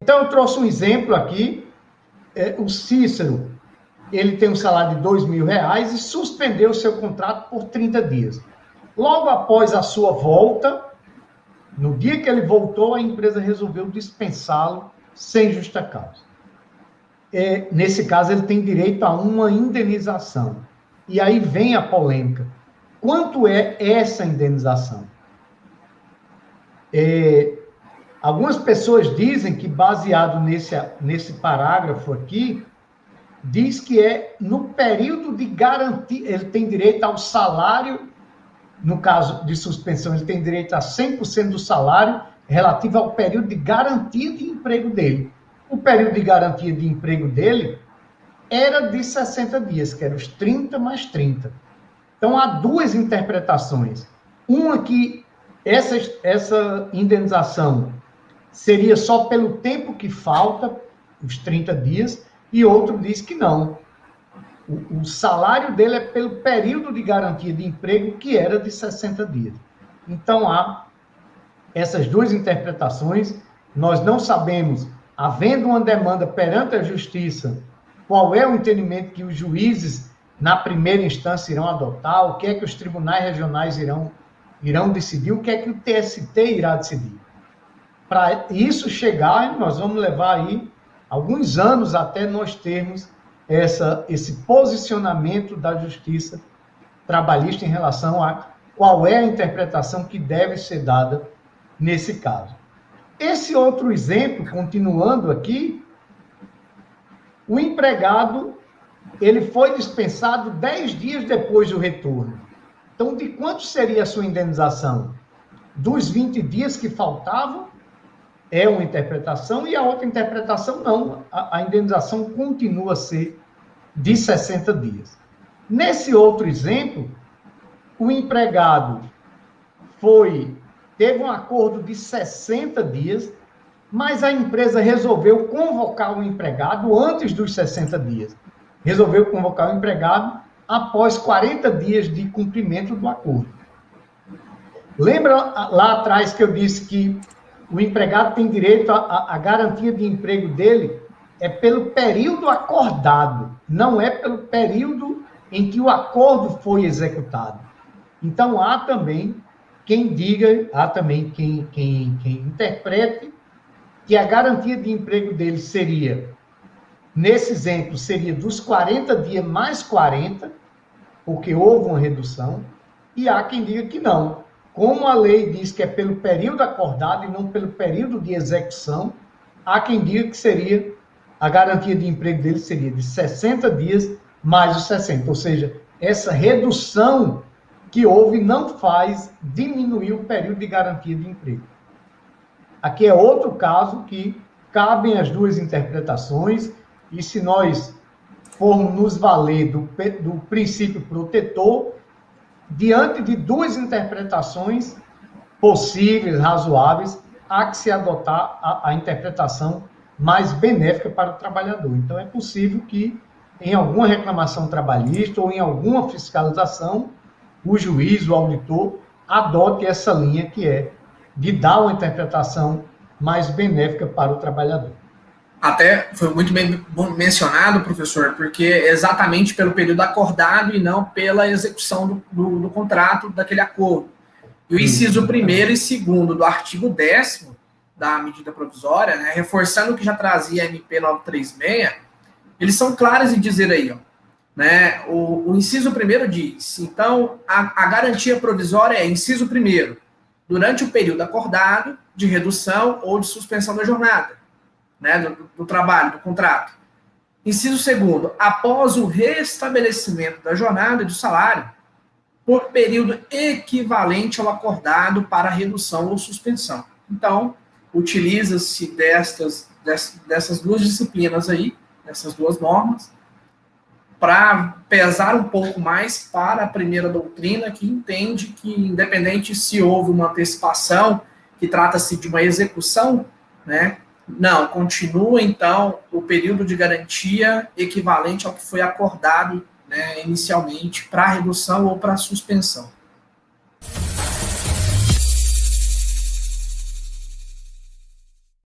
Então, eu trouxe um exemplo aqui. O Cícero, ele tem um salário de R$2.000 e suspendeu o seu contrato por 30 dias. Logo após a sua volta, no dia que ele voltou, a empresa resolveu dispensá-lo sem justa causa. Nesse caso, ele tem direito a uma indenização. E aí vem a polêmica. Quanto é essa indenização? Algumas pessoas dizem que, baseado nesse parágrafo aqui, diz que é no período de garantia, ele tem direito ao salário, no caso de suspensão, ele tem direito a 100% do salário relativo ao período de garantia de emprego dele. O período de garantia de emprego dele era de 60 dias, que era os 30 mais 30. Então, há duas interpretações. Uma que essa indenização seria só pelo tempo que falta, os 30 dias, e outro diz que não. O salário dele é pelo período de garantia de emprego, que era de 60 dias. Então, há essas duas interpretações. Nós não sabemos, havendo uma demanda perante a Justiça, qual é o entendimento que os juízes, na primeira instância, irão adotar, o que é que os tribunais regionais irão decidir, o que é que o TST irá decidir. Para isso chegar, nós vamos levar aí alguns anos até nós termos esse posicionamento da Justiça Trabalhista em relação a qual é a interpretação que deve ser dada nesse caso. Esse outro exemplo, continuando aqui, o empregado, ele foi dispensado 10 dias depois do retorno. Então, de quanto seria a sua indenização? Dos 20 dias que faltavam? É uma interpretação, e a outra interpretação não. A indenização continua a ser de 60 dias. Nesse outro exemplo, o empregado teve um acordo de 60 dias, mas a empresa resolveu convocar o empregado antes dos 60 dias. Resolveu convocar o empregado após 40 dias de cumprimento do acordo. Lembra lá atrás que eu disse que o empregado tem direito à garantia de emprego dele pelo período acordado, não é pelo período em que o acordo foi executado. Então, há também quem diga, há também quem interprete que a garantia de emprego dele seria, nesse exemplo, seria dos 40 dias mais 40, porque houve uma redução, e há quem diga que não. Como a lei diz que é pelo período acordado e não pelo período de execução, há quem diga que a garantia de emprego dele seria de 60 dias mais os 60. Ou seja, essa redução que houve não faz diminuir o período de garantia de emprego. Aqui é outro caso que cabem as duas interpretações, e se nós formos nos valer do princípio protetor, diante de duas interpretações possíveis, razoáveis, há que se adotar a interpretação mais benéfica para o trabalhador. Então, é possível que, em alguma reclamação trabalhista ou em alguma fiscalização, o juiz, o auditor, adote essa linha que é de dar uma interpretação mais benéfica para o trabalhador. Até foi muito bem mencionado, professor, porque é exatamente pelo período acordado e não pela execução do contrato, daquele acordo. E o inciso 1º e 2º do artigo 10º da medida provisória, né, reforçando o que já trazia a MP 936, eles são claros em dizer aí, ó, né, o inciso 1º diz, então, a garantia provisória é, inciso 1º, durante o período acordado de redução ou de suspensão da jornada, né, do trabalho, do contrato. Inciso 2º, após o restabelecimento da jornada e do salário, por período equivalente ao acordado para redução ou suspensão. Então, utiliza-se dessas duas disciplinas aí, dessas duas normas, para pesar um pouco mais para a primeira doutrina, que entende que, independente se houve uma antecipação, que trata-se de uma execução, né, não, continua, então, o período de garantia equivalente ao que foi acordado, né, inicialmente para redução ou para suspensão.